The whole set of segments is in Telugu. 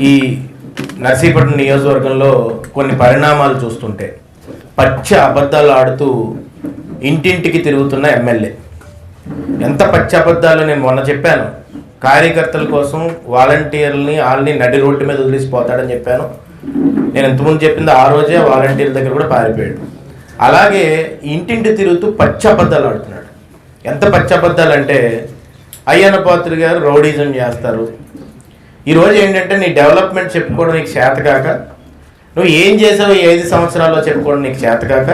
ఈ నర్సీపట్నం నియోజకవర్గంలో కొన్ని పరిణామాలు చూస్తుంటే పచ్చ అబద్ధాలు ఆడుతూ ఇంటింటికి తిరుగుతున్న ఎమ్మెల్యే. ఎంత పచ్చ అబద్ధాలు నేను మొన్న చెప్పాను. కార్యకర్తల కోసం వాలంటీర్లని వాళ్ళని నడి రోడ్డు మీద వదిలేసిపోతాడని చెప్పాను. నేను ఇంతకుముందు చెప్పింది ఆ రోజే వాలంటీర్ల దగ్గర కూడా పారిపోయాడు. అలాగే ఇంటింటి తిరుగుతూ పచ్చ అబద్ధాలు ఆడుతున్నాడు. ఎంత పచ్చ అబద్ధాలు అంటే అయ్యన్న పాత్ర గారు రౌడీజం చేస్తారు. ఈరోజు ఏంటంటే నీ డెవలప్మెంట్ చెప్పుకోవడం నీకు చేతకాక, నువ్వు ఏం చేసావు ఈ 5 సంవత్సరాల్లో చెప్పుకోవడం నీకు చేతకాక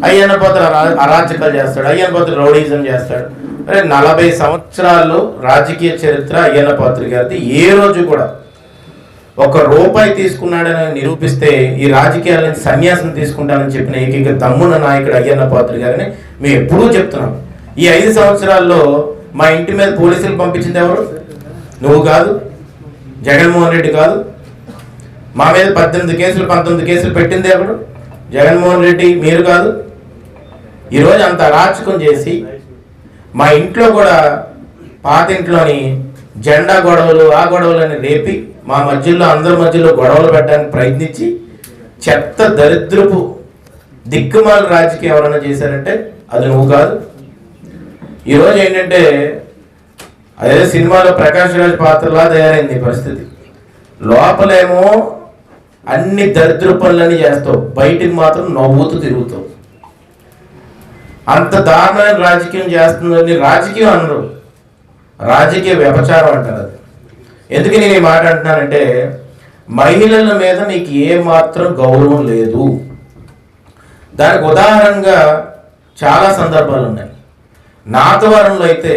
అయ్యన్న పాత్ర అరాచకాలు చేస్తాడు, అయ్యన్న పాత్ర రౌడీజం చేస్తాడు. అరే 40 సంవత్సరాలు రాజకీయ చరిత్ర అయ్యన్న పాత్ర గారిది. ఏ రోజు కూడా ₹1 తీసుకున్నాడని నిరూపిస్తే ఈ రాజకీయాల నుంచి సన్యాసం తీసుకుంటానని చెప్పిన ఏకైక దమ్మున నాయకుడు అయ్యన్న పాత్ర గారిని మేము ఎప్పుడూ చెప్తున్నాం. ఈ 5 సంవత్సరాల్లో మా ఇంటి మీద పోలీసులు పంపించింది ఎవరు? నువ్వు కాదు, జగన్మోహన్ రెడ్డి కాదు. మా మీద 18 కేసులు 19 కేసులు పెట్టింది ఎవరు? జగన్మోహన్ రెడ్డి, మీరు కాదు. ఈరోజు అంత అరాచకం చేసి మా ఇంట్లో కూడా పాత ఇంట్లోని జెండా గొడవలు ఆ గొడవలని రేపి మా మధ్యలో అందరి మధ్యలో గొడవలు పెట్టడానికి ప్రయత్నించి చెత్త దరిద్రపు దిక్కుమాల రాజకీయం ఎవరైనా చేశారంటే అది నువ్వు కాదు. ఈరోజు ఏంటంటే అదే సినిమాలో ప్రకాష్ రాజ్ పాత్రలా తయారైంది పరిస్థితి. లోపలేమో అన్ని దరిద్ర పనులన్నీ చేస్తావు, బయటికి మాత్రం నవ్వుతూ తిరుగుతావు. అంత దారుణమైన రాజకీయం చేస్తుందని రాజకీయం అనరు, రాజకీయ వ్యభిచారం అంటారు. అది ఎందుకు నేను ఈ మాట అంటున్నానంటే మహిళల మీద నీకు ఏమాత్రం గౌరవం లేదు. దానికి ఉదాహరణగా చాలా సందర్భాలు ఉన్నాయి. నాతవరంలో అయితే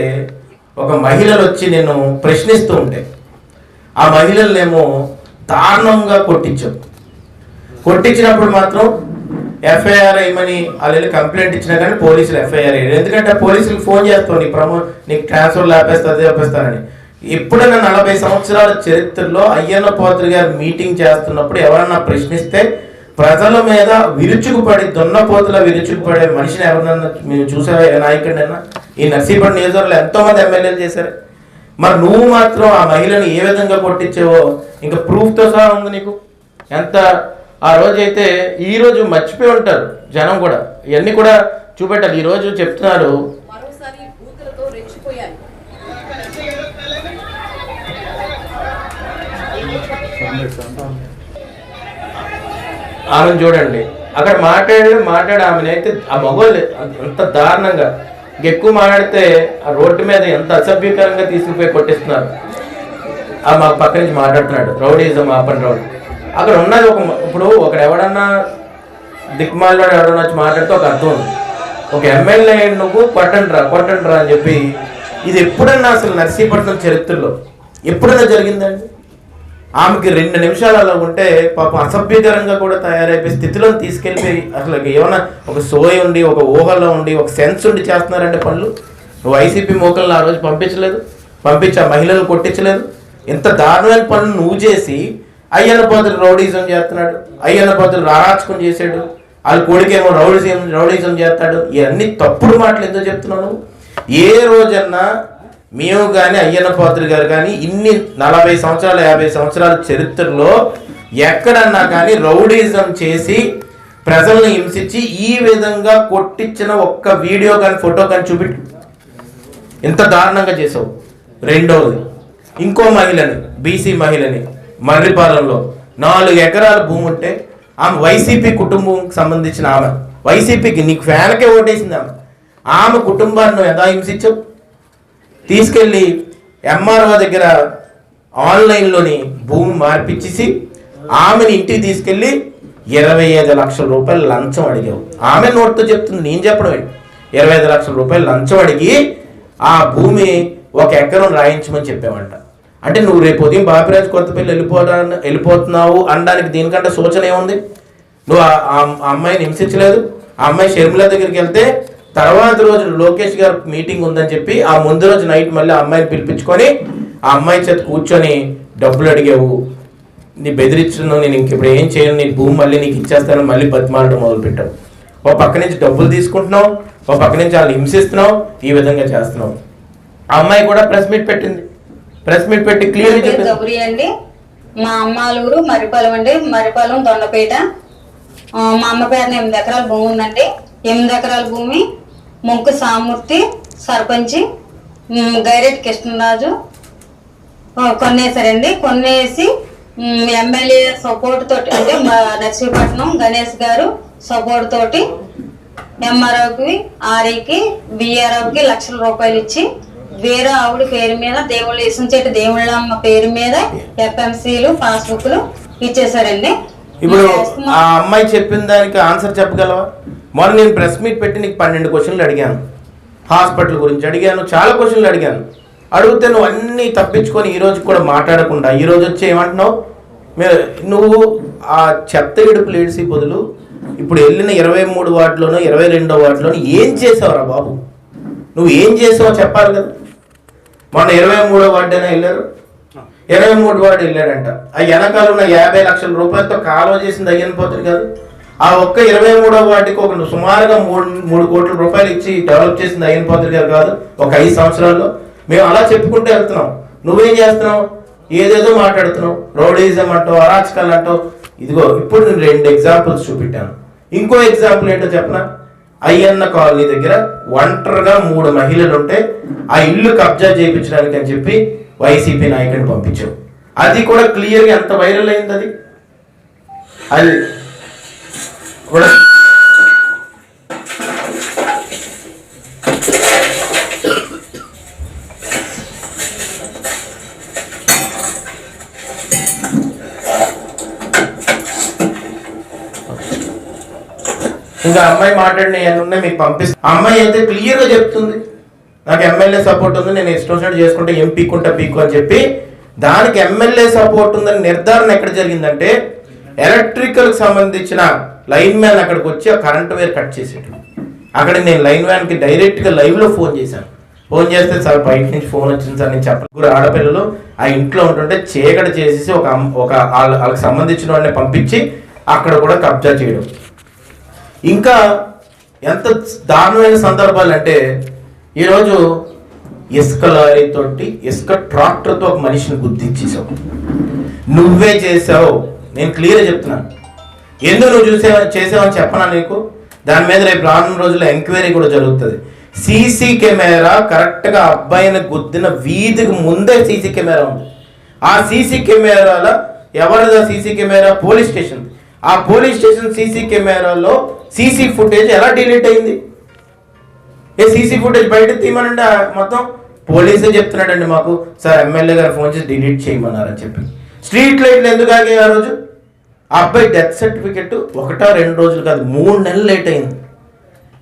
ఒక మహిళలు వచ్చి నేను ప్రశ్నిస్తూ ఉంటే ఆ మహిళలనేమో దారుణంగా కొట్టించినప్పుడు మాత్రం ఎఫ్ఐఆర్ అయ్యమని వాళ్ళు కంప్లైంట్ ఇచ్చినా కానీ పోలీసులు ఎఫ్ఐఆర్ అయ్యారు. ఎందుకంటే పోలీసులకు ఫోన్ చేస్తావు నీకు ట్రాన్స్ఫర్లు ఆపేస్తారని. ఎప్పుడైనా 40 సంవత్సరాల చరిత్రలో అయ్యన్న పాత్ర గారు మీటింగ్ చేస్తున్నప్పుడు ఎవరన్నా ప్రశ్నిస్తే ప్రజల మీద విరుచుకుపడి దున్నపోతులా విరుచుకుపడే మనిషిని ఎవరన్నా మీరు చూసావా? నాయకుడినైనా ఈ నర్సీపట్నం నియోజకవర్గంలో ఎంతోమంది ఎమ్మెల్యేలు చేశారు. మరి నువ్వు మాత్రం ఆ మహిళని ఏ విధంగా కొట్టించావో ఇంకా ప్రూఫ్తో సహా ఉంది నీకు. ఎంత ఆ రోజు అయితే ఈరోజు మర్చిపోయి ఉంటారు జనం కూడా, ఇవన్నీ కూడా చూపెట్టాలి. ఈరోజు చెప్తున్నారు ఆమెను చూడండి, అక్కడ మాట్లాడి ఆమెనైతే ఆ మగవాళ్ళు అంత దారుణంగా ఎక్కువ మాట్లాడితే ఆ రోడ్డు మీద ఎంత అసభ్యకరంగా తీసుకుపోయి కొట్టిస్తున్నారు. ఆ మా పక్క నుంచి మాట్లాడుతున్నాడు రౌడీజం ఆపన్ రౌడీ. అక్కడ ఉన్నది ఇప్పుడు ఎవడన్నా దిక్మాల్లో ఎవడన్నా వచ్చి మాట్లాడితే ఒక అర్థం ఉంది. ఒక ఎమ్మెల్యే నువ్వు కొట్టండ్రా అని చెప్పి ఇది ఎప్పుడన్నా అసలు నర్సీపట్నం చరిత్రలో ఎప్పుడైనా జరిగిందండి? ఆమెకి 2 నిమిషాలు అలా ఉంటే పాపం అసభ్యకరంగా కూడా తయారైపోయి స్థితిలో తీసుకెళ్ళిపోయి అసలు ఏమన్నా ఒక సోయి ఉండి ఒక ఊహలో ఉండి ఒక సెన్స్ ఉండి చేస్తున్నారంటే పనులు. వైసీపీ మోకలను ఆ రోజు పంపించి ఆ మహిళలు కొట్టించలేదు. ఇంత దారుణమైన పనులు నువ్వు చేసి అయ్యన్న పాత్ర రౌడీజం చేస్తున్నాడు, అయ్యన్న పాత్ర అరాచకం చేశాడు, వాళ్ళ కొడుకేమో రౌడీజం చేస్తాడు. ఇవన్నీ తప్పుడు మాటలు ఎందుకు చెప్తున్నావు? ఏ రోజన్నా మేము కానీ అయ్యన్న పాత్ర గారు కానీ ఇన్ని 40 సంవత్సరాలు 50 సంవత్సరాల చరిత్రలో ఎక్కడన్నా కానీ రౌడీజం చేసి ప్రజల్ని హింసించి ఈ విధంగా కొట్టించిన ఒక్క వీడియో కానీ ఫోటో కానీ చూపెట్టు. ఎంత దారుణంగా చేసావు. రెండవది ఇంకో మహిళని, బీసీ మహిళని మర్రిపాలెంలో 4 ఎకరాల భూమి ఉంటే ఆమె వైసీపీ కుటుంబంకి సంబంధించిన ఆమె, వైసీపీకి నీకు ఫ్యాన్కే ఓటేసింది ఆమె కుటుంబాన్ని ఎలా హింసించావు? తీసుకెళ్ళి ఎంఆర్ఓ దగ్గర ఆన్లైన్లోని భూమి మార్పిచ్చేసి ఆమెని ఇంటికి తీసుకెళ్ళి 25 లక్షల రూపాయలు లంచం అడిగావు. ఆమె నోటితో చెప్తుంది, నేను చెప్పడం 25 లక్షల రూపాయలు లంచం అడిగి ఆ భూమి 1 ఎకరం రాయించమని చెప్పావంట. అంటే నువ్వు రేపు ఉదయం బాపిరాజు కొత్తపల్లి వెళ్ళిపోతున్నావు అనడానికి దీనికంటే సూచన ఏముంది? నువ్వు ఆ అమ్మాయిని హింసించలేదు. ఆ అమ్మాయి షర్మిల దగ్గరికి వెళ్తే తర్వాత రోజు లోకేష్ గారు మీటింగ్ ఉందని చెప్పి ఆ ముందు రోజు నైట్ మళ్ళీ ఆ అమ్మాయిని పిలిపించుకొని ఆ అమ్మాయి చేత కూర్చొని డబ్బులు అడిగావు. నీ బెదిరించున్నావు, నేను ఇంక ఇప్పుడు ఏం చేయను, నీ భూమి మళ్ళీ నీకు ఇచ్చేస్తాను మళ్ళీ బతిమాలడం మొదలుపెట్టావు. ఓ పక్క నుంచి డబ్బులు తీసుకుంటున్నావు, ఓ పక్క నుంచి వాళ్ళు హింసిస్తున్నావు, ఈ విధంగా చేస్తున్నావు. ఆ అమ్మాయి కూడా ప్రెస్ మీట్ పెట్టి క్లియర్గా చెప్పింది. మా అమ్మాలూరు మరిపాలెం అండి, మరిపాలెం దొండపేట. మా అమ్మ పేరున 8 ఎకరాల భూమి ఉందండి. 8 ఎకరాల భూమి మొంకు సామూర్తి సర్పంచి గైరెడ్డి కృష్ణరాజు కొన్నేసారండి. కొన్నేసి ఎమ్మెల్యే సపోర్ట్ తోటి అంటే నర్సీపట్నం గణేష్ గారు సపోర్ట్ తోటి ఎంఆర్ఓకి ఆర్ఈకి విఆర్ఓకి లక్షల రూపాయలు ఇచ్చి వేరే ఆవిడ పేరు మీద దేవుళ్ళు ఇసుంచేటి దేవుళ్ళమ్మ పేరు మీద ఎఫ్ఎంసీలు పాస్బుక్లు ఇచ్చేసారండి. ఇప్పుడు ఆ అమ్మాయి చెప్పిన దానికి ఆన్సర్ చెప్పగలవా? మొన్న నేను ప్రెస్ మీట్ పెట్టి నీకు 12 క్వశ్చన్లు అడిగాను, హాస్పిటల్ గురించి అడిగాను, చాలా క్వశ్చన్లు అడిగాను. అడిగితే నువ్వు అన్నీ తప్పించుకొని ఈ రోజు కూడా మాట్లాడకుండా ఈ రోజు వచ్చి ఏమంటున్నావు? నువ్వు ఆ చెత్త ఇడుపులు ఏడిసి బదులు ఇప్పుడు వెళ్ళిన 23 వార్డులోనో 22వ వార్డులోనో ఏం చేసావురా బాబు? నువ్వు ఏం చేసావో చెప్పాలి కదా. మొన్న 23వ వార్డేనా వెళ్ళారు, 23 వార్డు వెళ్ళాడంట. ఆ వెనకాల ఉన్న 50 లక్షల రూపాయలతో కాలువ చేసింది అయ్యనిపోతుంది కాదు. ఆ ఒక్క 23వ వార్డుకి ఒక సుమారుగా 3 కోట్ల రూపాయలు ఇచ్చి డెవలప్ చేసింది అయ్యనిపోతుంది గారు కాదు ఒక 5 సంవత్సరాల్లో. మేము అలా చెప్పుకుంటూ వెళ్తున్నాం. నువ్వేం చేస్తున్నావు? ఏదేదో మాట్లాడుతున్నావు, రౌడీజం అంటావు, అరాచకాలు అంటావు. ఇదిగో ఇప్పుడు నేను 2 ఎగ్జాంపుల్స్ చూపెట్టాను. ఇంకో ఎగ్జాంపుల్ ఏంటో చెప్పనా? అయ్యన్న కాలనీ దగ్గర ఒంటరిగా 3 మహిళలు ఉంటే ఆ ఇల్లు కబ్జా చేయించడానికి అని చెప్పి వైసీపీ నాయకుడిని పంపించావు. అది కూడా క్లియర్గా ఎంత వైరల్ అయింది. అది కూడా ఇంకా అమ్మాయి మాట్లాడిన ఏమన్నా మీకు పంపిస్తాను. అమ్మాయి అయితే క్లియర్గా చెప్తుంది, నాకు ఎమ్మెల్యే సపోర్ట్ ఉంది, నేను ఇష్టం వచ్చినట్టు చేసుకుంటే ఏం పీక్కుంటా పీక్కు అని చెప్పి. దానికి ఎమ్మెల్యే సపోర్ట్ ఉందని నిర్ధారణ ఎక్కడ జరిగిందంటే ఎలక్ట్రికల్కి సంబంధించిన లైన్ మ్యాన్ అక్కడికి వచ్చి ఆ కరెంట్ వైర్ కట్ చేసేటు. అక్కడ నేను లైన్ మ్యాన్కి డైరెక్ట్గా లైవ్లో ఫోన్ చేశాను. ఫోన్ చేస్తే సార్ బయట నుంచి ఫోన్ వచ్చింది సార్, నేను చెప్పను. ఆడపిల్లలు ఆ ఇంట్లో ఉంటుంటే చీకటి చేసేసి ఒక వాళ్ళకి సంబంధించిన వాళ్ళని పంపించి అక్కడ కూడా కబ్జా చేయడం. ఇంకా ఎంత దారుణమైన సందర్భాలు అంటే ఈరోజు ఇసుక లారీతోటి ఇసుక ట్రాక్టర్తో ఒక మనిషిని గుర్తించేసావు. నువ్వే చేసావు. నేను క్లియర్గా చెప్తున్నాను. ఎందుకు నువ్వు చేసావని చెప్పనా నీకు? దాని మీద రేపు రానున్న రోజుల్లో ఎంక్వైరీ కూడా జరుగుతుంది. సీసీ కెమెరా కరెక్ట్గా అబ్బాయిని గుద్దిన వీధికి ముందే సీసీ కెమెరా ఉంది. ఆ సీసీ కెమెరాలో ఎవరిదా సీసీ కెమెరా? Police station. ఆ పోలీస్ స్టేషన్ సీసీ కెమెరాలో సీసీ ఫుటేజ్ ఎలా డిలీట్ అయింది? సీసీ ఫుటేజ్ బయట తీయమనండి. మొత్తం పోలీసే చెప్తున్నాడండి మాకు, సార్ ఎమ్మెల్యే గారు ఫోన్ చేసి డిలీట్ చేయమన్నారని చెప్పి. స్ట్రీట్ లైట్లు ఎందుకు ఆగాయి ఆ రోజు? ఆ అబ్బాయి డెత్ సర్టిఫికెట్ 1-2 రోజులు కాదు, 3 నెలలు లేట్ అయింది.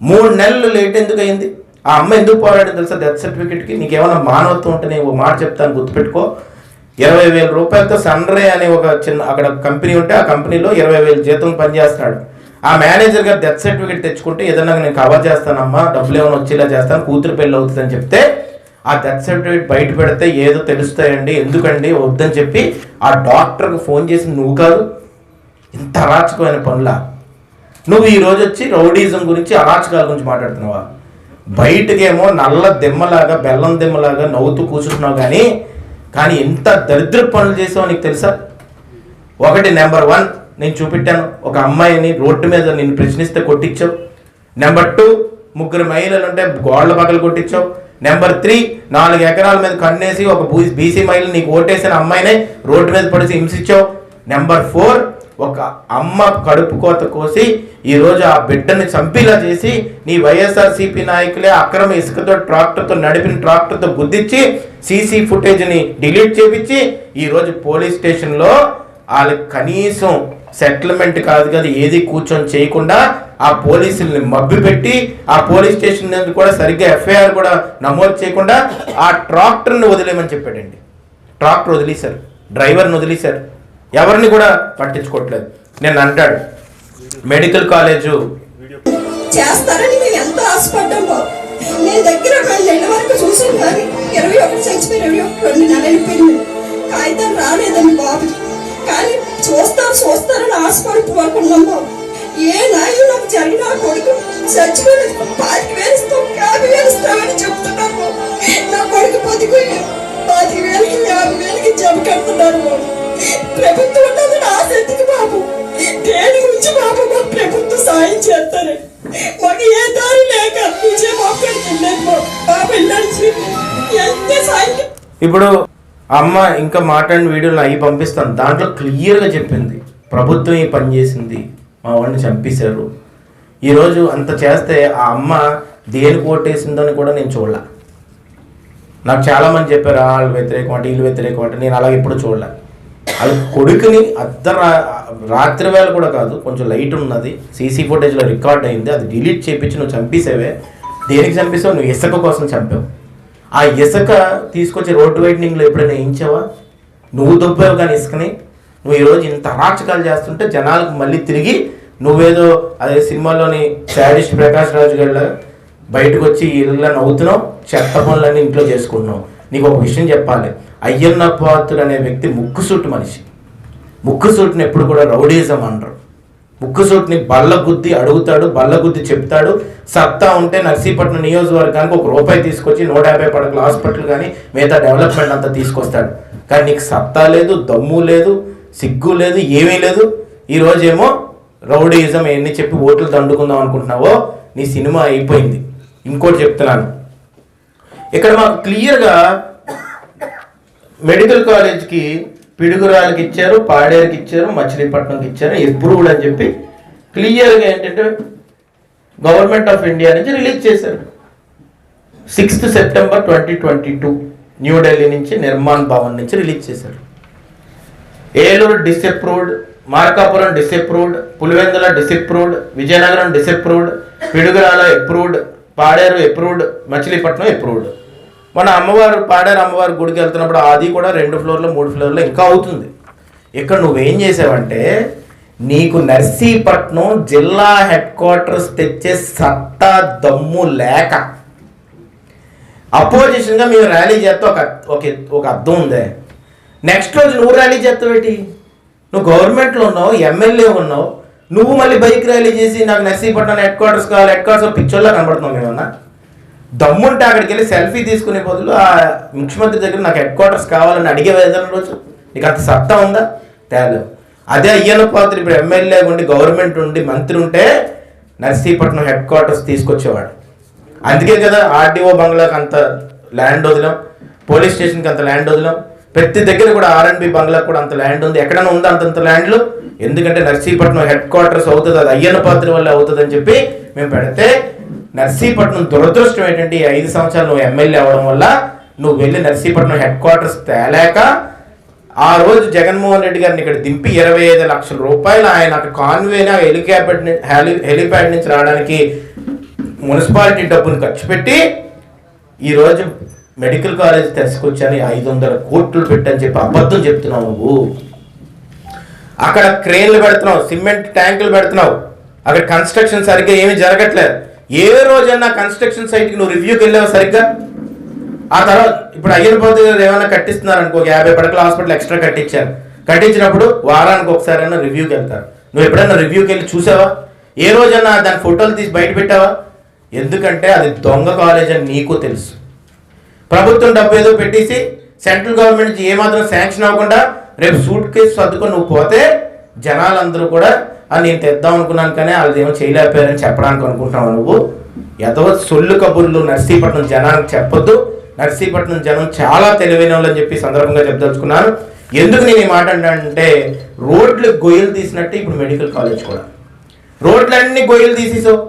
3 నెలలు లేట్ ఎందుకు అయింది? ఆ అమ్మాయి ఎందుకు పోరాడింది తెలుసా డెత్ సర్టిఫికెట్కి? నీకేమైనా మానవత్వం ఉంటే నేను ఒక మాట చెప్తాను, గుర్తుపెట్టుకో. 20,000 రూపాయలతో సన్రే అనే ఒక చిన్న అక్కడ కంపెనీ ఉంటే ఆ కంపెనీలో 20,000 జీతం పనిచేస్తున్నాడు. ఆ మేనేజర్ గారు డెత్ సర్టిఫికేట్ తెచ్చుకుంటే ఏదన్నా నేను కవర్ చేస్తానమ్మా, డబ్బులు ఏమైనా వచ్చేలా చేస్తాను, కూతురు పెళ్ళి అవుతుందని చెప్తే ఆ డెత్ సర్టిఫికేట్ బయట పెడితే ఏదో తెలుస్తాయండి, ఎందుకండి వద్దని చెప్పి ఆ డాక్టర్కి ఫోన్ చేసి నువ్వు కాదు. ఇంత అరాచకమైన పనులా? నువ్వు ఈరోజు వచ్చి రౌడీజం గురించి అరాచకాల గురించి మాట్లాడుతున్నావా? బయటకేమో నల్ల దిమ్మలాగా బెల్లం దిమ్మలాగా నవ్వుతూ కూర్చుంటున్నావు కానీ ఎంత దరిద్ర పనులు చేసావో నీకు తెలుసా? ఒకటి నెంబర్ 1 నేను చూపెట్టాను, ఒక అమ్మాయిని రోడ్డు మీద నిన్ను ప్రశ్నిస్తే కొట్టించావు. నెంబర్ 2 3 మహిళలు ఉంటే గోళ్ల పగలు కొట్టించావు. నెంబర్ 3 4 ఎకరాల మీద కన్నేసి ఒక బీసీ మహిళ నీకు ఓటేసిన అమ్మాయినే రోడ్డు మీద పడిసి హింసించావు. నెంబర్ 4 ఒక అమ్మ కడుపు కోత కోసి ఈరోజు ఆ బిడ్డని చంపేలా చేసి నీ వైఎస్ఆర్సీపీ నాయకులే అక్రమ ఇసుకతో ట్రాక్టర్తో నడిపిన ట్రాక్టర్తో గుద్దించి సీసీ ఫుటేజ్ని డిలీట్ చేపించి ఈరోజు పోలీస్ స్టేషన్లో వాళ్ళకి కనీసం సెటిల్మెంట్ కాదు కదా ఏది కూర్చొని చేయకుండా ఆ పోలీసుల్ని మభ్యపెట్టి ఆ పోలీస్ స్టేషన్ కూడా సరిగ్గా ఎఫ్ఐఆర్ కూడా నమోదు చేయకుండా ఆ ట్రాక్టర్ని వదిలేమని చెప్పాడండి. ట్రాక్టర్ వదిలేశారు, డ్రైవర్ని వదిలేశారు, ఎవరిని కూడా పట్టించుకోవట్లేదు. నేను అంటాడు మెడికల్ కాలేజు చేస్తారని మేము ఎంతో ఆశపడ్డాము. నేను దగ్గర 2 నెలల వరకు చూసాను కానీ 21 చచ్చిపోయి 2 నెలలు అయిపోయింది. కాగితం రాలేదండి బాబు. కానీ చూస్తారని ఆశపడుతున్నాము. ఏ నాయన నాకు జరిగిన కొడుకు చచ్చిపోయి 5,000 ఇస్తాం 50,000 ఇస్తామని చెప్తున్నాము. నా కొడుకు బతికి 5,000కి 50,000కి జమ కడుతున్నారు. ప్రభుత్వం ఉన్నదని ఆశ ఎందుకు బాబు? దేని గురించి బాబు మాకు ప్రభుత్వం సాయం చేస్తారే? మాకు ఏ దారి లేక విజయం అక్కడికి వెళ్ళాను బాబు వెళ్ళాల్సి ఎంత సాయం. ఇప్పుడు అమ్మ ఇంకా మాట్లాడిన వీడియోలు అవి పంపిస్తాను. దాంట్లో క్లియర్గా చెప్పింది ప్రభుత్వం ఈ పని చేసింది, మా వాడిని చంపేశారు. ఈరోజు అంత చేస్తే ఆ అమ్మ దేనికి ఓటేసిందని కూడా నేను చూడలే. నాకు చాలామంది చెప్పారు వాళ్ళు వ్యతిరేకం అంటే వీళ్ళు వ్యతిరేకం అంటే, నేను అలాగే ఎప్పుడు చూడలే. వాళ్ళ కొడుకుని రాత్రి వేళ కూడా కాదు, కొంచెం లైట్ ఉన్నది, సీసీ ఫుటేజ్లో రికార్డ్ అయింది, అది డిలీట్ చేయించి నువ్వు చంపేసావే. దేనికి చంపేసావు? నువ్వు ఇసుక కోసం చంపావు. ఆ ఇసుక తీసుకొచ్చి రోడ్డు వైడనింగ్లో ఎప్పుడైనా వేయించావా? నువ్వు దొబ్బావు కానీ ఇసుకని. నువ్వు ఈరోజు ఇంత అరాచకాలు చేస్తుంటే జనాలకు మళ్ళీ తిరిగి నువ్వేదో అదే సినిమాలోని శాడిస్ట్ ప్రకాష్ రాజు గారి బయటకు వచ్చి ఇలా నవ్వుతున్నావు, చెత్త పనులన్నీ ఇంట్లో చేసుకుంటున్నావు. నీకు ఒక విషయం చెప్పాలి, అయ్యన్న పాత్రుడు అనే వ్యక్తి ముక్కుసూటి మనిషి. ముక్కుసూటిని ఎప్పుడు కూడా రౌడీజం అనరు. ముక్కుసూటిని బల్లగుద్ది అడుగుతాడు, బల్లగుద్ది చెప్తాడు. సత్తా ఉంటే నర్సీపట్నం నియోజకవర్గానికి ₹1 తీసుకొచ్చి 150 పడకల హాస్పిటల్ కానీ మిగతా డెవలప్మెంట్ అంతా తీసుకొస్తాడు. కానీ నీకు సత్తా లేదు, దమ్ము లేదు, సిగ్గు లేదు, ఏమీ లేదు. ఈరోజేమో రౌడీయిజం ఎన్ని చెప్పి ఓట్లు దండుకుందాం అనుకుంటున్నావో నీ సినిమా అయిపోయింది. ఇంకోటి చెప్తున్నాను, ఇక్కడ మాకు క్లియర్గా మెడికల్ కాలేజ్కి పిడుగురాలకి ఇచ్చారు, పాడేరుకి ఇచ్చారు, మచిలీపట్నంకి ఇచ్చారు, అప్రూవ్డ్ అని చెప్పి క్లియర్గా ఏంటంటే గవర్నమెంట్ ఆఫ్ ఇండియా నుంచి రిలీజ్ చేశారు. 6th September 2022 న్యూఢిల్లీ నుంచి నిర్మాణ్ భవన్ నుంచి రిలీజ్ చేశారు. Eluru disapproved, Markapuram disapproved, Pulivendula disapproved, Vizianagaram disapproved, Piduguralla approved, Paderu approved, Machilipatnam approved. మన అమ్మవారు పాడేరు అమ్మవారి గుడికి వెళ్తున్నప్పుడు అది కూడా 2 ఫ్లోర్లు 3 ఫ్లోర్లు ఇంకా అవుతుంది. ఇక్కడ నువ్వేం చేసావంటే నీకు నర్సీపట్నం జిల్లా హెడ్ క్వార్టర్స్ తెచ్చే సత్తా దమ్ము లేక అపోజిషన్గా మేము ర్యాలీ చేస్తే ఒక అర్థం ఉందే. నెక్స్ట్ రోజు నువ్వు ర్యాలీ చేస్తావేటి? నువ్వు గవర్నమెంట్లో ఉన్నావు, ఎమ్మెల్యే ఉన్నావు, నువ్వు మళ్ళీ బైక్ ర్యాలీ చేసి నాకు నర్సీపట్నం హెడ్ క్వార్టర్స్ కావాలి, హెడ్ క్వార్టర్స్ పిచ్చోళ్ళ కనబడుతున్నావు. మేమన్నా దమ్ముంటే అక్కడికి వెళ్ళి సెల్ఫీ తీసుకునే బదులు ఆ ముఖ్యమంత్రి దగ్గర నాకు హెడ్ క్వార్టర్స్ కావాలని అడిగే వేదన రోజు నీకు అంత సత్తా ఉందా? తేలేవు. అదే అయ్యన్న పాత్ర ఇప్పుడు ఎమ్మెల్యే ఉండి గవర్నమెంట్ ఉండి మంత్రి ఉంటే నర్సీపట్నం హెడ్ క్వార్టర్స్ తీసుకొచ్చేవాడు. అందుకే కదా ఆర్డీఓ బంగ్లాకి అంత ల్యాండ్ వదిలాం, పోలీస్ స్టేషన్కి అంత ల్యాండ్ వదిలాం, ప్రతి దగ్గర కూడా R&B బంగ్లాకి కూడా అంత ల్యాండ్ ఉంది. ఎక్కడైనా ఉందా అంతంత ల్యాండ్లు? ఎందుకంటే నర్సీపట్నం హెడ్ క్వార్టర్స్ అవుతుంది, అది అయ్యన్న పాత్ర వల్ల అవుతుంది అని చెప్పి మేము పెడితే నర్సీపట్నం దురదృష్టం ఏంటంటే 5 సంవత్సరాలు నువ్వు ఎమ్మెల్యే అవ్వడం వల్ల నువ్వు వెళ్ళి నర్సీపట్నం హెడ్ క్వార్టర్స్ తేలేక ఆ రోజు జగన్మోహన్ రెడ్డి గారిని ఇక్కడ దింపి 25 లక్షల రూపాయలు ఆయన కాన్వేనా హెలిప్యాడ్ నుంచి రావడానికి మున్సిపాలిటీ డబ్బును ఖర్చు పెట్టి ఈరోజు మెడికల్ కాలేజ్ తెచ్చుకొచ్చని 500 కోట్లు పెట్టని చెప్పి అబద్ధం చెప్తున్నావు నువ్వు. అక్కడ క్రేన్లు పెడుతున్నావు, సిమెంట్ ట్యాంకులు పెడుతున్నావు, అక్కడ కన్స్ట్రక్షన్ సరిగ్గా ఏమీ జరగట్లేదు. ఏ రోజన్నా కన్స్ట్రక్షన్ సైట్కి నువ్వు రివ్యూకి వెళ్ళావు సరిగ్గా? ఆ తర్వాత ఇప్పుడు అయ్యన్న పాత్ర గారు ఏమైనా కట్టిస్తున్నారు అనుకో, 50 పడకల హాస్పిటల్ ఎక్స్ట్రా కట్టించారు, కట్టించినప్పుడు వారానికి ఒకసారైనా రివ్యూకి వెళ్తారు. నువ్వు ఎప్పుడైనా రివ్యూకి వెళ్ళి చూసావా? ఏ రోజన్నా దాని ఫోటోలు తీసి బయట పెట్టావా? ఎందుకంటే అది దొంగ కాలేజ్ అని నీకు తెలుసు. ప్రభుత్వం డబ్బు ఏదో పెట్టేసి సెంట్రల్ గవర్నమెంట్ నుంచి ఏమాత్రం శాంక్షన్ అవ్వకుండా రేపు సూట్ కేసు సర్దుకొని నువ్వు పోతే జనాలందరూ కూడా నేను తెద్దాం అనుకున్నాను కానీ వాళ్ళు ఏమో చేయలేకపోయారని చెప్పడానికి అనుకుంటున్నావు నువ్వు. ఏదో సొల్లు కబుర్లు నర్సీపట్నం జనానికి చెప్పొద్దు. నర్సీపట్నం జనం చాలా తెలివైన వాళ్ళని చెప్పి సందర్భంగా చెప్పదలుచుకున్నాను. ఎందుకు నేను ఈ మాట అంటే రోడ్లు గొయ్యలు తీసినట్టు ఇప్పుడు మెడికల్ కాలేజ్ కూడా రోడ్లన్నీ గొయ్యలు తీసేసావు.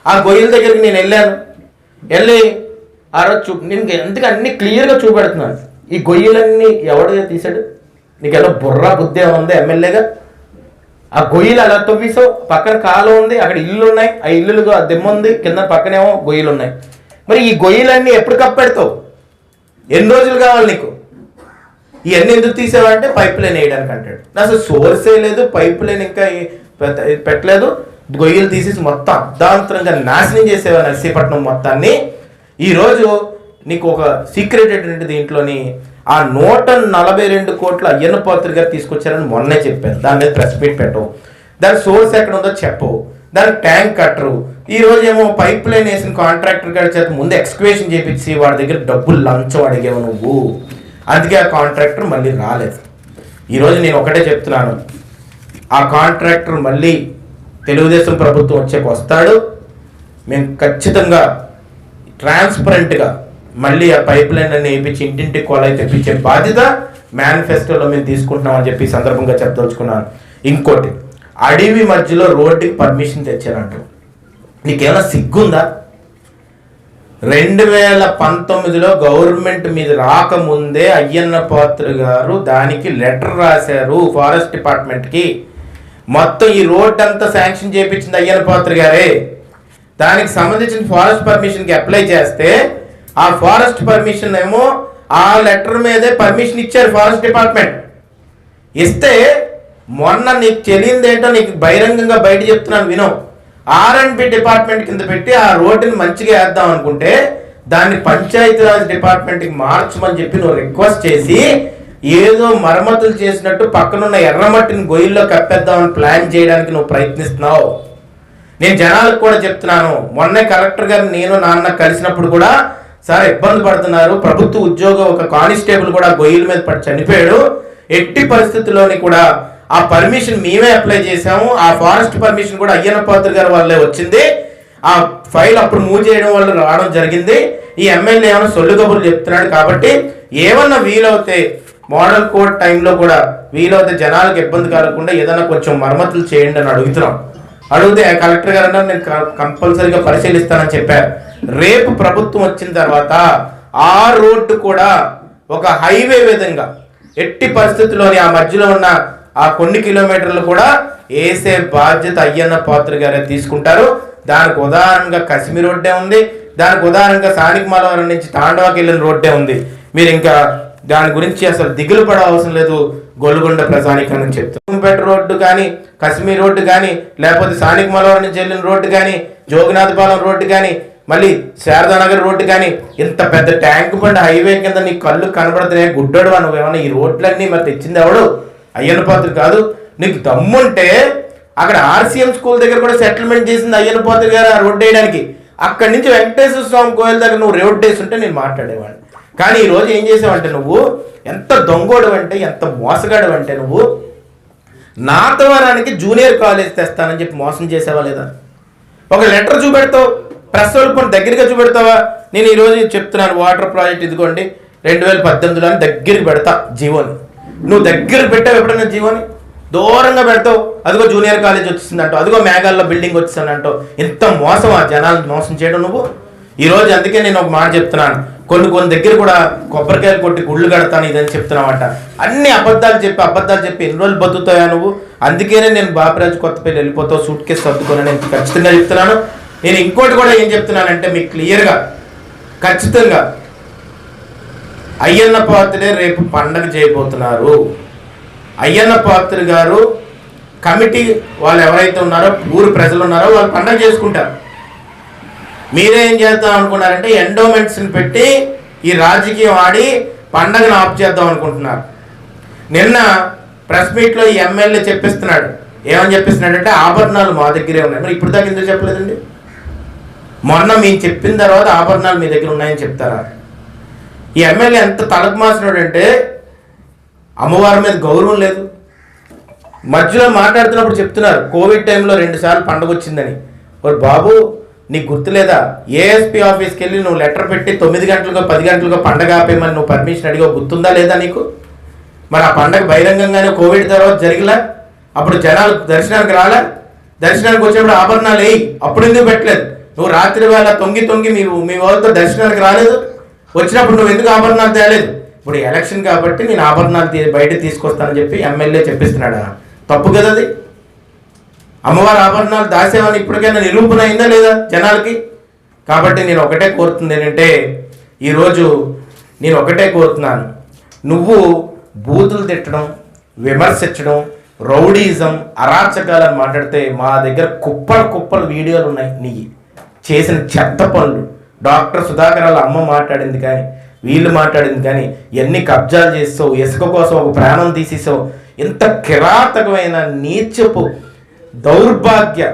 ఆ గొయ్యల దగ్గరికి నేను వెళ్ళి ఆ రోజు నేను ఎందుకు అన్ని క్లియర్గా చూపెడుతున్నాను. ఈ గొయ్యలన్నీ ఎవడో తీసాడు? నీకు ఎలా బుర్రా బుద్ధి ఉంది ఎమ్మెల్యేగా? ఆ గొయ్యలు అలా తవ్వేసావు, పక్కన కాలువ ఉంది, అక్కడ ఇల్లు ఉన్నాయి, ఆ ఇల్లులు దిమ్మ ఉంది, కింద పక్కనేమో గొయ్యలు ఉన్నాయి. మరి ఈ గొయ్యలన్నీ ఎప్పుడు కప్పెడతావు? ఎన్ని రోజులు కావాలి నీకు? ఇవన్నీ ఎందుకు తీసావంటే పైప్ లైన్ వేయడానికి అంటాడు. అసలు సోర్సే లేదు, పైప్ లైన్ ఇంకా పెట్టలేదు, గొయ్యలు తీసేసి మొత్తం అర్ధాంతరంగా నాశనం చేసేవా నర్సీపట్నం మొత్తాన్ని. ఈరోజు నీకు ఒక సీక్రెట్ ఏంటంటే దీంట్లోని ఆ 142 కోట్ల అయ్యన్న పాత్ర గారు తీసుకొచ్చారని మొన్నే చెప్పాను. దాని మీద ప్రెస్ మీట్ పెట్టవు, దాని సోర్స్ ఎక్కడ ఉందో చెప్పవు, దానికి ట్యాంక్ కట్టరు. ఈ రోజు ఏమో పైప్ లైన్ వేసిన కాంట్రాక్టర్ గారి చేత ముందు ఎక్స్క్వేషన్ చేపించి వాడి దగ్గర డబ్బులు లంచం అడిగేవు నువ్వు. అందుకే ఆ కాంట్రాక్టర్ మళ్ళీ రాలేదు. ఈరోజు నేను ఒకటే చెప్తున్నాను, ఆ కాంట్రాక్టర్ మళ్ళీ తెలుగుదేశం ప్రభుత్వం వచ్చాక వస్తాడు. మేము ఖచ్చితంగా ట్రాన్స్పరెంట్గా మళ్ళీ ఆ పైప్ లైన్ అన్ని వేయించి ఇంటింటికి కొలాయి తెప్పించే బాధ్యత మేనిఫెస్టోలో మేము తీసుకుంటున్నామని చెప్పి సందర్భంగా చెప్పదలుచుకున్నాను. ఇంకోటి, అడవి మధ్యలో రోడ్డుకి పర్మిషన్ తెచ్చారంట. నీకేమైనా సిగ్గుందా? 2019లో గవర్నమెంట్ మీద రాకముందే అయ్యన్న పాత్ర గారు దానికి లెటర్ రాశారు ఫారెస్ట్ డిపార్ట్మెంట్కి. మొత్తం ఈ రోడ్ అంతా శాంక్షన్ చేయించింది అయ్యన్న పాత్ర గారే. దానికి సంబంధించిన ఫారెస్ట్ పర్మిషన్కి అప్లై చేస్తే ఆ ఫారెస్ట్ పర్మిషన్ ఏమో ఆ లెటర్ మీదే పర్మిషన్ ఇచ్చారు ఫారెస్ట్ డిపార్ట్మెంట్. ఇస్తే మొన్న నీకు తెలియదేంటో నీకు బహిరంగంగా బయట చెప్తున్నాను వినో, R&B డిపార్ట్మెంట్ కింద పెట్టి ఆ రోడ్డుని మంచిగా వేద్దాం అనుకుంటే దాన్ని పంచాయతీరాజ్ డిపార్ట్మెంట్కి మార్చమని చెప్పి నువ్వు రిక్వెస్ట్ చేసి ఏదో మరమ్మతులు చేసినట్టు పక్కనున్న ఎర్రమట్టిని గొయ్యిల్లో కప్పేద్దామని ప్లాన్ చేయడానికి నువ్వు ప్రయత్నిస్తున్నావు. నేను జనాలకు కూడా చెప్తున్నాను, మొన్నే కలెక్టర్ గారు నేను నాన్న కలిసినప్పుడు కూడా సార్ ఇబ్బంది పడుతున్నారు, ప్రభుత్వ ఉద్యోగం ఒక కానిస్టేబుల్ కూడా గొయ్యిల మీద పడి చనిపోయాడు, ఎట్టి పరిస్థితుల్లోని కూడా ఆ పర్మిషన్ మేమే అప్లై చేసాము, ఆ ఫారెస్ట్ పర్మిషన్ కూడా అయ్యన్న పాత్ర గారి వల్లే వచ్చింది, ఆ ఫైల్ అప్పుడు మూవ్ చేయడం వల్ల రావడం జరిగింది, ఈ ఎమ్మెల్యే ఏమైనా సొల్లు కబుర్లు చెప్తున్నాడు కాబట్టి ఏమన్నా వీలవుతే మోడల్ కోడ్ టైంలో కూడా వీలవుతే జనాలకు ఇబ్బంది కలగకుండా ఏదైనా కొంచెం మరమ్మతులు చేయండి అని అడుగుతున్నాం. అడిగితే కలెక్టర్ గారు అన్నారు నేను కంపల్సరీగా పరిశీలిస్తానని చెప్పారు. రేపు ప్రభుత్వం వచ్చిన తర్వాత ఆ రోడ్డు కూడా ఒక హైవే విధంగా ఎట్టి పరిస్థితుల్లోని ఆ మధ్యలో ఉన్న ఆ కొన్ని కిలోమీటర్లు కూడా వేసే బాధ్యత అయ్యన్న పాత్ర గారే తీసుకుంటారు. దానికి ఉదాహరణగా కశ్మీర్ రోడ్డే ఉంది, దానికి ఉదాహరణగా సానిక్ మలవరం నుంచి తాండవాకి వెళ్ళిన రోడ్డే ఉంది. మీరు ఇంకా దాని గురించి అసలు దిగులు పడే అవసరం లేదు. గొల్లుగొండ ప్రజానికని చెప్తాం రోడ్డు కానీ, కశ్మీర్ రోడ్డు కానీ, లేకపోతే సానిక్ మలవరం నుంచి వెళ్ళిన రోడ్డు కానీ, జోగినాథపాలెం రోడ్డు కానీ, మళ్ళీ శారదానగర్ రోడ్డు కానీ, ఇంత పెద్ద ట్యాంక్ బండ్ హైవే కింద నీ కళ్ళు కనబడుతున్నాయి. గుడ్డోడు నువ్వేమన్నా ఈ రోడ్లన్నీ మరి తెచ్చింది ఎవడు? అయ్యన్న పాత్ర కాదు. నీకు దమ్ముంటే అక్కడ RCM స్కూల్ దగ్గర కూడా సెటిల్మెంట్ చేసింది అయ్యన్న పాత్ర గారు ఆ రోడ్డు వేయడానికి. అక్కడి నుంచి వెంకటేశ్వర స్వామి కోయిల దగ్గర నువ్వు రోడ్డు వేసి ఉంటే నేను మాట్లాడేవాడిని. కానీ ఈరోజు ఏం చేసావంటే నువ్వు ఎంత దొంగోడు అంటే, ఎంత మోసగాడు అంటే, నువ్వు నాతవరానికి జూనియర్ కాలేజ్ తెస్తానని చెప్పి మోసం చేసావా లేదా? ఒక లెటర్ చూపెడతావు, ప్రెస్ వాళ్ళ దగ్గరగా చూపెడతావా? నేను ఈరోజు చెప్తున్నాను వాటర్ ప్రాజెక్ట్ ఇదిగోండి 2018లో దగ్గరికి పెడతా జీవోని. నువ్వు దగ్గరికి పెట్టావు ఎప్పుడన్నా జీవోని? దూరంగా పెడతావు, అదిగో జూనియర్ కాలేజ్ వచ్చిందంటావు, అదిగో మేఘాల్లో బిల్డింగ్ వచ్చిందంటావు. ఇంత మోసం ఆ జనాలను మోసం చేయడం నువ్వు. ఈరోజు అందుకే నేను ఒక మాట చెప్తున్నాను, కొన్ని దగ్గర కూడా కొబ్బరికాయలు కొట్టి గుళ్ళు కడతాను ఇదని చెప్తున్నావట. అన్ని అబద్ధాలు చెప్పి ఎన్ని రోజులు బతుకుతాయా నువ్వు? అందుకేనే నేను బాపిరాజు కొత్తపల్లి వెళ్ళిపోతావు సూట్ కేసు సర్దుకొని నేను ఖచ్చితంగా చెప్తున్నాను. నేను ఇంకోటి కూడా ఏం చెప్తున్నానంటే మీకు క్లియర్గా ఖచ్చితంగా అయ్యన్న పాత్రే రేపు పండగ చేయబోతున్నారు. అయ్యన్న పాత్ర గారు కమిటీ వాళ్ళు ఎవరైతే ఉన్నారో ఊరు ప్రజలు ఉన్నారో వాళ్ళు పండగ చేసుకుంటారు. మీరేం చేద్దాం అనుకున్నారంటే ఎండోమెంట్స్ని పెట్టి ఈ రాజకీయం ఆడి పండగను ఆఫ్ చేద్దాం అనుకుంటున్నారు. నిన్న ప్రెస్ మీట్లో ఈ ఎమ్మెల్యే చెప్పిస్తున్నాడు, ఏమని చెప్పిస్తున్నాడంటే ఆభరణాలు మా దగ్గరే ఉన్నాయి. మరి ఇప్పుడు దాకా ఎందుకు చెప్పలేదండి? మొన్న మేము చెప్పిన తర్వాత ఆభరణాలు మీ దగ్గర ఉన్నాయని చెప్తారా? ఈ ఎమ్మెల్యే ఎంత తలకు మాసినాడు అంటే అమ్మవారి మీద గౌరవం లేదు. మధ్యలో మాట్లాడుతున్నప్పుడు చెప్తున్నారు కోవిడ్ టైంలో 2 సార్లు పండుగ వచ్చిందని. మరి బాబు నీకు గుర్తులేదా? ఏఎస్పీ ఆఫీస్కి వెళ్ళి నువ్వు లెటర్ పెట్టి 9 గంటలుగా 10 గంటలుగా పండగ ఆపేయమని నువ్వు పర్మిషన్ అడిగా గుర్తుందా లేదా నీకు? మరి ఆ పండగ బహిరంగంగానే కోవిడ్ తర్వాత జరిగిలా? అప్పుడు జనాలు దర్శనానికి రాలా? దర్శనానికి వచ్చినప్పుడు ఆభరణాలు వేయి, అప్పుడు ఎందుకు పెట్టలేదు? నువ్వు రాత్రి వేళ తొంగి మీ వాళ్ళతో దర్శనానికి రాలేదు, వచ్చినప్పుడు నువ్వు ఎందుకు ఆభరణాలు తేలేదు? ఇప్పుడు ఎలక్షన్ కాబట్టి నేను ఆభరణాలు బయట తీసుకొస్తానని చెప్పి ఎమ్మెల్యే చెప్పిస్తున్నాడా? తప్పు కదా అది. అమ్మవారి ఆభరణాలు దాసేవని ఇప్పటికైనా నిరూపణ అయిందా లేదా జనాలకి? కాబట్టి నేను ఒకటే కోరుతుంది ఏంటంటే ఈరోజు నేను ఒకటే కోరుతున్నాను, నువ్వు బూతులు తిట్టడం, విమర్శించడం, రౌడీజం, అరాచకాలని మాట్లాడితే మా దగ్గర కుప్పలు వీడియోలు ఉన్నాయి నీ చేసిన చెత్త పనులు. డాక్టర్ సుధాకర్ వాళ్ళ అమ్మ మాట్లాడింది కానీ, వీళ్ళు మాట్లాడింది కానీ, ఎన్ని కబ్జాలు చేస్తావు, ఇసుక కోసం ఒక ప్రాణం తీసేసావు. ఇంత కిరాతకమైన నీచపు దౌర్భాగ్య,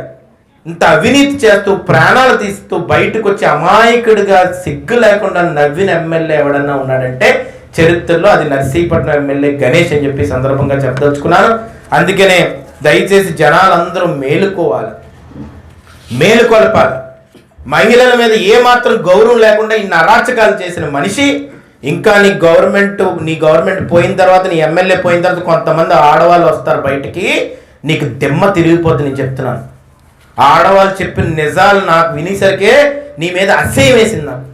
ఇంత అవినీతి చేస్తూ ప్రాణాలు తీస్తూ బయటకు వచ్చి అమాయకుడిగా సిగ్గు లేకుండా నవ్విన ఎమ్మెల్యే ఎవడన్నా ఉన్నాడంటే చరిత్రలో అది నర్సీపట్నం ఎమ్మెల్యే గణేష్ అని చెప్పి సందర్భంగా చెప్పదలుచుకున్నాను. అందుకనే దయచేసి జనాలందరూ మేలుకొలపాలి. మహిళల మీద ఏమాత్రం గౌరవం లేకుండా ఇన్ని అరాచకాలు చేసిన మనిషి ఇంకా నీ గవర్నమెంట్ పోయిన తర్వాత, నీ ఎమ్మెల్యే పోయిన తర్వాత కొంతమంది ఆడవాళ్ళు వస్తారు బయటికి, నీకు దిమ్మ తిరిగిపోతుంది. నేను చెప్తున్నాను, ఆడవాళ్ళు చెప్పిన నిజాలు నాకు వినేసరికే నీ మీద అసహ్యం వేసింది నాకు.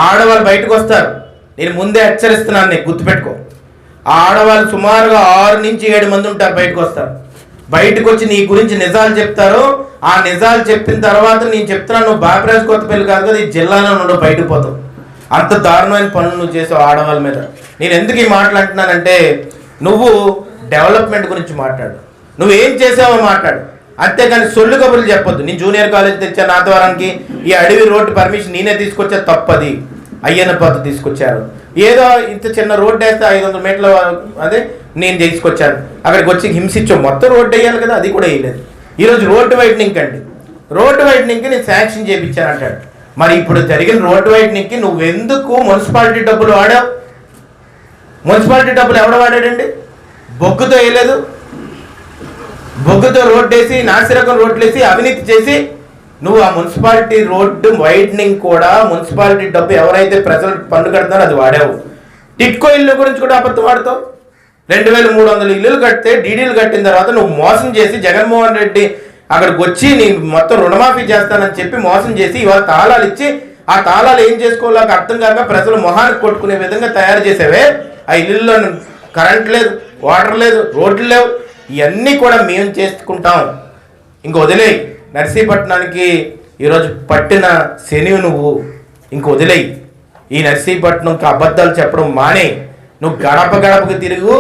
ఆడవాళ్ళు బయటకు వస్తారు, నేను ముందే హెచ్చరిస్తున్నాను, నీకు గుర్తుపెట్టుకో. ఆడవాళ్ళు సుమారుగా 6 నుంచి 7 మంది ఉంటారు, బయటకు వస్తారు. బయటకు వచ్చి నీ గురించి నిజాలు చెప్తారు. ఆ నిజాలు చెప్పిన తర్వాత నేను చెప్తున్నాను, నువ్వు బాపిరాజు కొత్తపల్లి కాదు కదా, ఈ జిల్లాలో నువ్వు బయటకు పోతావు. అంత దారుణమైన పనులు నువ్వు చేసావు ఆడవాళ్ళ మీద. నేను ఎందుకు ఈ మాటలు అంటున్నానంటే, నువ్వు డెవలప్మెంట్ గురించి మాట్లాడు, నువ్వేం చేసావో మాట్లాడు, అంతేగాని సొల్లు కబుర్లు చెప్పొద్దు. నేను జూనియర్ కాలేజ్ తెచ్చా నాతవరానికి, ఈ అడవి రోడ్డు పర్మిషన్ నేనే తీసుకొచ్చా, తప్పది. అయ్యన్న పాత్ర తీసుకొచ్చారు. ఏదో ఇంత చిన్న రోడ్డు వేస్తే 500 మీటర్ల అదే నేను తీసుకొచ్చాను, అక్కడికి వచ్చి హింసించాం. మొత్తం రోడ్డు వేయాలి కదా, అది కూడా వేయలేదు. ఈరోజు రోడ్డు వైడనింగ్ అండి, రోడ్డు వైడనింగ్కి నేను శాంక్షన్ చేయించాను అంటాడు. మరి ఇప్పుడు జరిగిన రోడ్డు వైడనింగ్కి నువ్వెందుకు మున్సిపాలిటీ డబ్బులు వాడావు? మున్సిపాలిటీ డబ్బులు ఎవడ వాడాడండి? బొగ్గుతో వేయలేదు. బొగ్గుతో రోడ్డు వేసి, నాసిరకం రోడ్లు వేసి, అవినీతి చేసి నువ్వు ఆ మున్సిపాలిటీ రోడ్డు వైడనింగ్ కూడా మున్సిపాలిటీ డబ్బు ఎవరైతే ప్రజలు పన్ను కడతారో అది వాడావు. టిట్కో ఇల్లు గురించి కూడా అబద్ధం వాడతావు. 2300 ఇల్లులు కడితే డీడీలు కట్టిన తర్వాత నువ్వు మోసం చేసి జగన్మోహన్ రెడ్డి అక్కడికి వచ్చి నీ మొత్తం రుణమాఫీ చేస్తానని చెప్పి మోసం చేసి ఇవాళ తాళాలు ఇచ్చి, ఆ తాళాలు ఏం చేసుకోవాలో అర్థం కాక ప్రజలు మొహానికి కొట్టుకునే విధంగా తయారు చేసేవే. ఆ ఇల్లుల్లో కరెంట్ లేదు, వాటర్ లేదు, రోడ్లు లేవు. ఇవన్నీ కూడా మేము చేసుకుంటాం. ఇంక వదిలేయి. నర్సీపట్నానికి ఈరోజు పట్టిన శనివి నువ్వు ఇంక వదిలేయి. ఈ నర్సీపట్నంకి అబద్ధాలు చెప్పడం మానే. నువ్వు గడప గడపకి తిరుగు,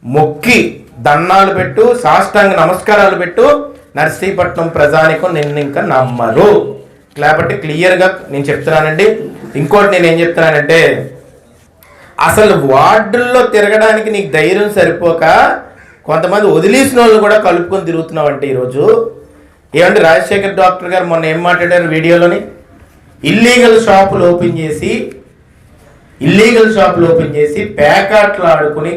మొక్కి దన్నాలు పెట్టు, సాష్టాంగ నమస్కారాలు పెట్టు. నర్సీపట్నం ప్రజానికం నిన్ను ఇంకా నమ్మరు. కాబట్టి క్లియర్గా నేను చెప్తున్నానండి. ఇంకోటి నేను ఏం చెప్తున్నానంటే, అసలు వార్డుల్లో తిరగడానికి నీకు ధైర్యం సరిపోక కొంతమంది వదిలేసిన వాళ్ళు కూడా కలుపుకొని తిరుగుతున్నావు అంటే ఈరోజు. ఏమంటే రాజశేఖర్ డాక్టర్ గారు మొన్న ఏం మాట్లాడారు వీడియోలోని, ఇల్లీగల్ షాపులు ఓపెన్ చేసి ప్యాకాట్లు ఆడుకుని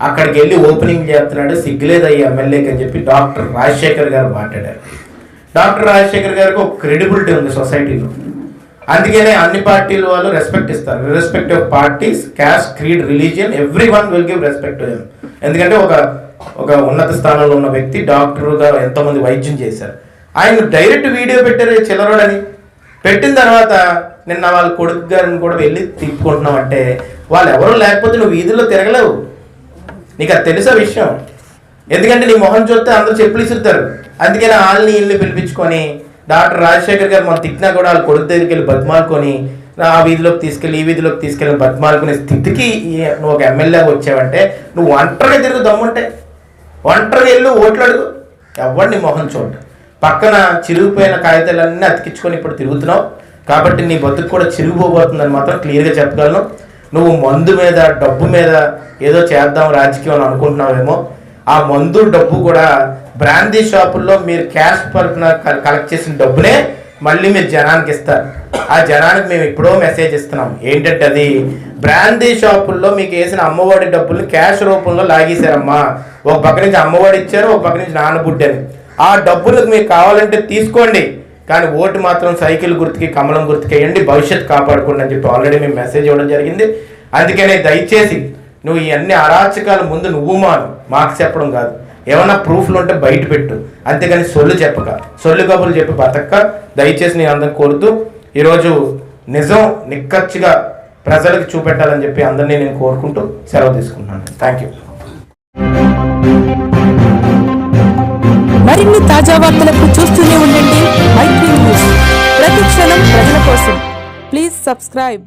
అక్కడికి వెళ్ళి ఓపెనింగ్ చేస్తున్నాడు, సిగ్గులేదయ్యి ఎమ్మెల్యేకి అని చెప్పి డాక్టర్ రాజశేఖర్ గారు మాట్లాడారు. డాక్టర్ రాజశేఖర్ గారికి ఒక క్రెడిబిలిటీ ఉంది సొసైటీలో. అందుకనే అన్ని పార్టీల వాళ్ళు రెస్పెక్ట్ ఇస్తారు. Respect of parties, caste, creed, religion, everyone will give respect to him. ఎందుకంటే ఒక ఉన్నత స్థానంలో ఉన్న వ్యక్తి, డాక్టర్గా ఎంతోమంది వైద్యం చేశారు. ఆయన డైరెక్ట్ వీడియో పెట్టారు చిల్లరోడని. పెట్టిన తర్వాత నిన్న వాళ్ళ కొడుకు గారిని కూడా వెళ్ళి తిప్పుకుంటున్నావు అంటే, వాళ్ళు ఎవరో లేకపోతే నువ్వు వీధుల్లో తిరగలేవు. నీకు అది తెలుసా విషయం? ఎందుకంటే నీ మొహం చూస్తే అందరూ చెప్పులు ఇసురుతారు. అందుకని వాళ్ళని ఇల్లు పిలిపించుకొని డాక్టర్ రాజశేఖర్ గారు మనం తిట్టినా కూడా వాళ్ళ కొడుకు దగ్గరికి వెళ్ళి బతిమాలుకొని, ఆ వీధిలోకి తీసుకెళ్ళి ఈ వీధిలోకి తీసుకెళ్ళి బతిమాలుకునే స్థితికి నువ్వు ఒక ఎమ్మెల్యేగా వచ్చావంటే, నువ్వు ఒంటరిగా తిరుగు, దమ్ముంటే ఒంటరిగా వెళ్ళు, ఓట్లు అడుగు, ఎవరిని మొహం చూడ. పక్కన చిరిగిపోయిన కాగితాలన్నీ అతికించుకొని ఇప్పుడు తిరుగుతున్నావు. కాబట్టి నీ బతుకు కూడా చిరిగిపోబోతుందని మాత్రం క్లియర్గా చెప్పగలను. నువ్వు మందు మీద, డబ్బు మీద ఏదో చేద్దాం రాజకీయం అని అనుకుంటున్నావేమో. ఆ మందు డబ్బు కూడా బ్రాందీ షాపుల్లో మీరు క్యాష్ పరుపున కలెక్ట్ చేసిన డబ్బునే మళ్ళీ మీరు జనానికి ఇస్తారు. ఆ జనానికి మేము ఎప్పుడో మెసేజ్ ఇస్తున్నాం. ఏంటంటే అది బ్రాందీ షాపుల్లో మీకు వేసిన అమ్మఒడి డబ్బుల్ని క్యాష్ రూపంలో లాగేశారమ్మా. ఒక పక్క నుంచి అమ్మఒడి ఇచ్చారు, ఒక పక్క నుంచి నాన్నబుడ్డి అని. ఆ డబ్బులకు మీకు కావాలంటే తీసుకోండి, కానీ ఓటు మాత్రం సైకిల్ గుర్తుకి, కమలం గుర్తుకి వేయండి, భవిష్యత్తు కాపాడుకోండి అని చెప్పి ఆల్రెడీ మేము మెసేజ్ ఇవ్వడం జరిగింది. అందుకనే దయచేసి నువ్వు ఈ అన్ని అరాచకాల ముందు నువ్వు మాకు చెప్పడం కాదు, ఏమన్నా ప్రూఫ్లు ఉంటే బయట పెట్టు, అంతేగాని సొల్లు కబుర్లు చెప్పి బతక్క. దయచేసి నేను అందరిని కోరుతూ ఈరోజు నిజం నిక్కచ్చిగా ప్రజలకు చూపెట్టాలని చెప్పి అందరినీ నేను కోరుకుంటూ సెలవు తీసుకుంటున్నాను. Thank you. మరిన్ని తాజా వార్తలకు చూస్తూనే ఉండండి మైత్రి న్యూస్. ప్రతి క్షణం ప్రజల కోసం. Please subscribe.